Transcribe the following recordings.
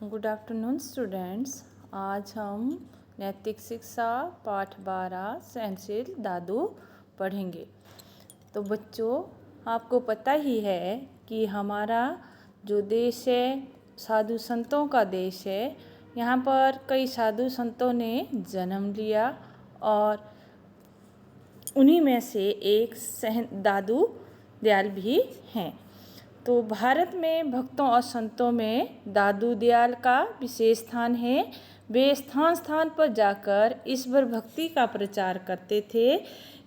Good afternoon students. आज हम नैतिक शिक्षा पाठ 12 सहनशील दादू पढ़ेंगे। तो बच्चों, आपको पता ही है कि हमारा जो देश है साधु संतों का देश है। यहाँ पर कई साधु संतों ने जन्म लिया और उन्हीं में से एक दादू दयाल भी हैं। तो भारत में भक्तों और संतों में दादू दयाल का विशेष स्थान है। वे स्थान स्थान पर जाकर ईश्वर भक्ति का प्रचार करते थे।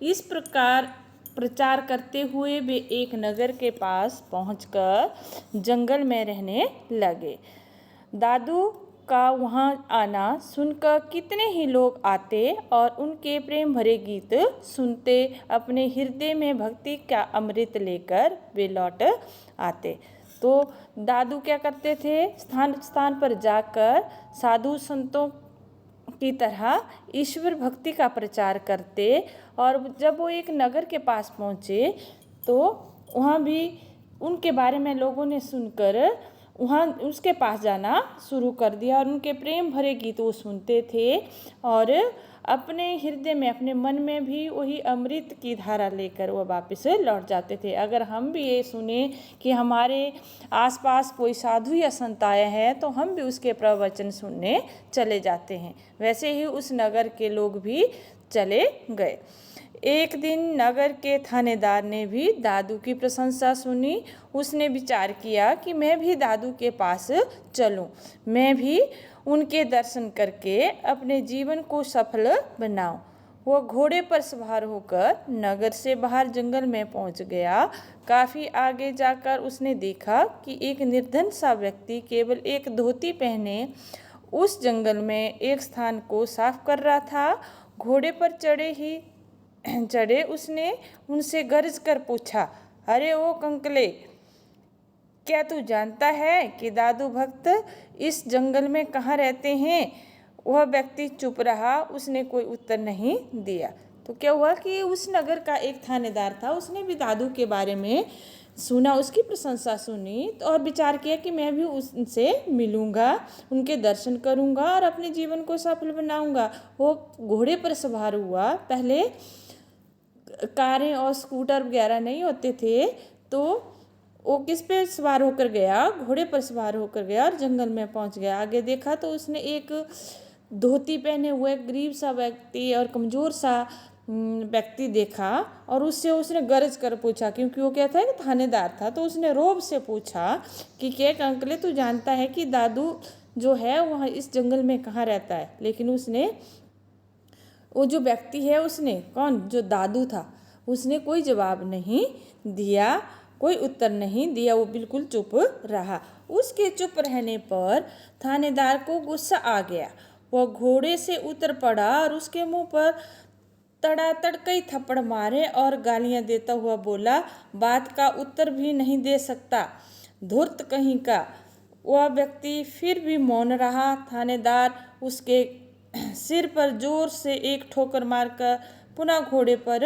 इस प्रकार प्रचार करते हुए वे एक नगर के पास पहुंचकर जंगल में रहने लगे। दादू का वहाँ आना सुनकर कितने ही लोग आते और उनके प्रेम भरे गीत सुनते। अपने हृदय में भक्ति का अमृत लेकर वे लौट आते। तो दादू क्या करते थे, स्थान स्थान पर जाकर साधु संतों की तरह ईश्वर भक्ति का प्रचार करते। और जब वो एक नगर के पास पहुँचे तो वहाँ भी उनके बारे में लोगों ने सुनकर वहाँ उसके पास जाना शुरू कर दिया और उनके प्रेम भरे गीत वो सुनते थे और अपने हृदय में अपने मन में भी वही अमृत की धारा लेकर वो वापस लौट जाते थे। अगर हम भी ये सुने कि हमारे आसपास कोई साधु या संत आया है तो हम भी उसके प्रवचन सुनने चले जाते हैं। वैसे ही उस नगर के लोग भी चले गए। एक दिन नगर के थानेदार ने भी दादू की प्रशंसा सुनी। उसने विचार किया कि मैं भी दादू के पास चलूं, मैं भी उनके दर्शन करके अपने जीवन को सफल बनाऊं। वो घोड़े पर सवार होकर नगर से बाहर जंगल में पहुंच गया। काफ़ी आगे जाकर उसने देखा कि एक निर्धन सा व्यक्ति केवल एक धोती पहने उस जंगल में एक स्थान को साफ कर रहा था। घोड़े पर चढ़े उसने उनसे गरज कर पूछा, अरे ओ कंकले, क्या तू जानता है कि दादू भक्त इस जंगल में कहाँ रहते हैं? वह व्यक्ति चुप रहा, उसने कोई उत्तर नहीं दिया। तो क्या हुआ कि उस नगर का एक थानेदार था, उसने भी दादू के बारे में सुना, उसकी प्रशंसा सुनी और विचार किया कि मैं भी उनसे मिलूंगा, उनके दर्शन करूंगा और अपने जीवन को सफल बनाऊंगा। वो घोड़े पर सवार हुआ। पहले कारें और स्कूटर वगैरह नहीं होते थे, तो वो किस पे सवार होकर गया? घोड़े पर सवार होकर गया और जंगल में पहुंच गया। आगे देखा तो उसने एक धोती पहने हुए गरीब सा व्यक्ति और कमज़ोर सा व्यक्ति देखा और उससे उसने गरज कर पूछा, क्योंकि वो क्या था, कि थानेदार था। तो उसने रोब से पूछा कि क्या अंकले, तू जानता है कि दादू जो है वह इस जंगल में कहाँ रहता है? लेकिन उसने, वो जो व्यक्ति है, उसने, कौन, जो दादू था, उसने कोई जवाब नहीं दिया, कोई उत्तर नहीं दिया। वो बिल्कुल चुप रहा। उसके चुप रहने पर थानेदार को गुस्सा आ गया। वह घोड़े से उतर पड़ा और उसके मुंह पर तड़ातड़ कई थप्पड़ मारे और गालियां देता हुआ बोला, बात का उत्तर भी नहीं दे सकता, धूर्त कहीं का। वह व्यक्ति फिर भी मौन रहा। थानेदार उसके सिर पर जोर से एक ठोकर मारकर पुनः घोड़े पर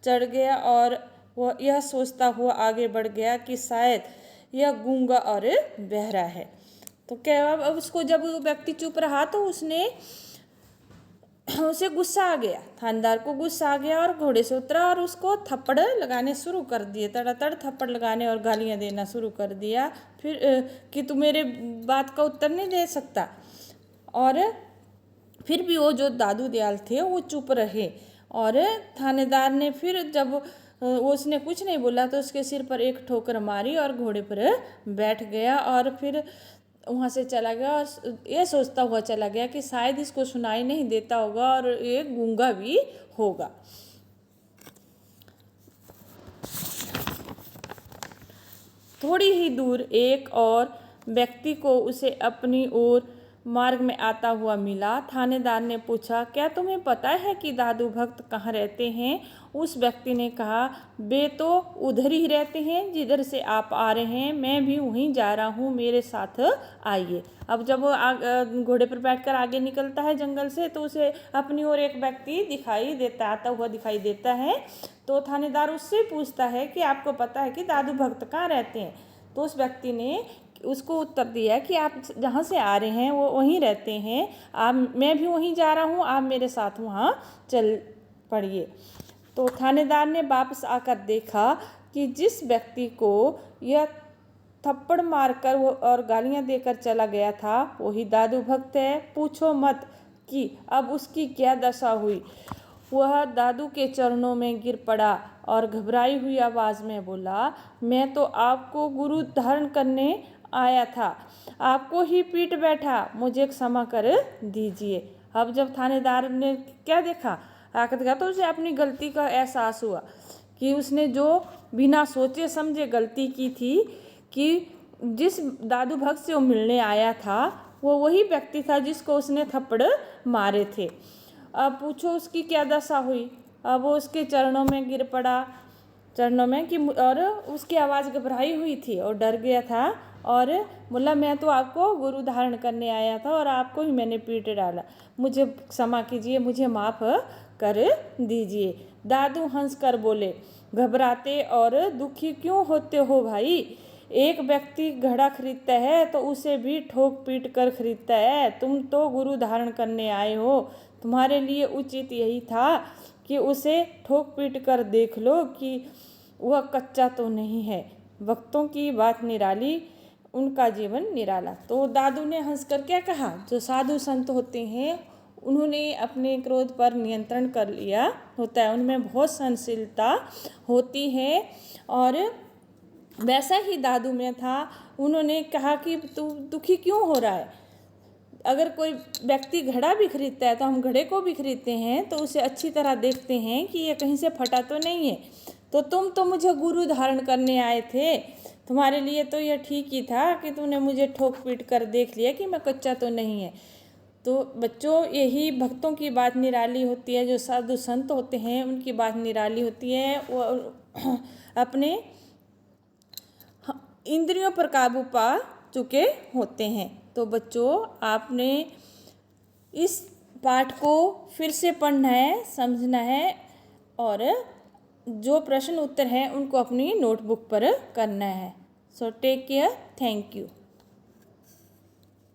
चढ़ गया और वह यह सोचता हुआ आगे बढ़ गया कि शायद यह गूंगा और बहरा है। तो क्या, अब उसको, जब वो व्यक्ति चुप रहा तो उसे गुस्सा आ गया, थानेदार को गुस्सा आ गया और घोड़े से उतरा और उसको थप्पड़ लगाने शुरू कर दिए, तड़ातड़ थप्पड़ लगाने और गालियां देना शुरू कर दिया। फिर कि तू मेरे बात का उत्तर नहीं दे सकता। और फिर भी वो जो दादू दयाल थे वो चुप रहे। और थानेदार ने फिर जब वो, उसने कुछ नहीं बोला तो उसके सिर पर एक ठोकर मारी और घोड़े पर बैठ गया और फिर वहाँ से चला गया और ये सोचता हुआ चला गया कि शायद इसको सुनाई नहीं देता होगा और ये गूंगा भी होगा। थोड़ी ही दूर एक और व्यक्ति को उसे अपनी ओर मार्ग में आता हुआ मिला। थानेदार ने पूछा, क्या तुम्हें पता है कि दादू भक्त कहाँ रहते हैं? उस व्यक्ति ने कहा, वे तो उधर ही रहते हैं जिधर से आप आ रहे हैं, मैं भी वहीं जा रहा हूँ, मेरे साथ आइए। अब जब वो घोड़े पर बैठकर आगे निकलता है जंगल से तो उसे अपनी ओर एक व्यक्ति दिखाई देता, आता हुआ दिखाई देता है। तो थानेदार उससे पूछता है कि आपको पता है कि दादू भक्त कहाँ रहते हैं? तो उस व्यक्ति ने उसको उत्तर दिया कि आप जहाँ से आ रहे हैं वो वहीं रहते हैं, आप मैं भी वहीं जा रहा हूँ, आप मेरे साथ वहाँ चल पड़िए। तो थानेदार ने वापस आकर देखा कि जिस व्यक्ति को यह थप्पड़ मारकर वो और गालियाँ देकर चला गया था वही दादू भक्त है। पूछो मत कि अब उसकी क्या दशा हुई। वह दादू के चरणों में गिर पड़ा और घबराई हुई आवाज़ में बोला, मैं तो आपको गुरु धारण करने आया था, आपको ही पीट बैठा, मुझे क्षमा कर दीजिए। अब जब थानेदार ने क्या देखा, आकर देखा, तो उसे अपनी गलती का एहसास हुआ कि उसने जो बिना सोचे समझे गलती की थी, कि जिस दादू भक्त से वो मिलने आया था वो वही व्यक्ति था जिसको उसने थप्पड़ मारे थे। अब पूछो उसकी क्या दशा हुई। अब वो उसके चरणों में गिर पड़ा, चरणों में कि, और उसकी आवाज़ घबराई हुई थी और डर गया था और बोला, मैं तो आपको गुरु धारण करने आया था और आपको ही मैंने पीट डाला, मुझे क्षमा कीजिए, मुझे माफ़ कर दीजिए। दादू हंस कर बोले, घबराते और दुखी क्यों होते हो भाई, एक व्यक्ति घड़ा खरीदता है तो उसे भी ठोक पीट कर खरीदता है, तुम तो गुरु धारण करने आए हो, तुम्हारे लिए उचित यही था कि उसे ठोक पीट कर देख लो कि वह कच्चा तो नहीं है। भक्तों की बात निराली, उनका जीवन निराला। तो दादू ने हंसकर क्या कहा, जो साधु संत होते हैं उन्होंने अपने क्रोध पर नियंत्रण कर लिया होता है, उनमें बहुत सहनशीलता होती है। और वैसा ही दादू में था। उन्होंने कहा कि तू दुखी क्यों हो रहा है, अगर कोई व्यक्ति घड़ा भी खरीदता है तो हम घड़े को भी खरीदते हैं तो उसे अच्छी तरह देखते हैं कि ये कहीं से फटा तो नहीं है। तो तुम तो मुझे गुरु धारण करने आए थे, तुम्हारे लिए तो यह ठीक ही था कि तूने मुझे ठोक पीट कर देख लिया कि मैं कच्चा तो नहीं है। तो बच्चों, यही भक्तों की बात निराली होती है, जो साधु संत होते हैं उनकी बात निराली होती है। वो अपने इंद्रियों पर काबू पा चुके होते हैं। तो बच्चों, आपने इस पाठ को फिर से पढ़ना है, समझना है और जो प्रश्न उत्तर हैं उनको अपनी नोटबुक पर करना है। So take care, thank you.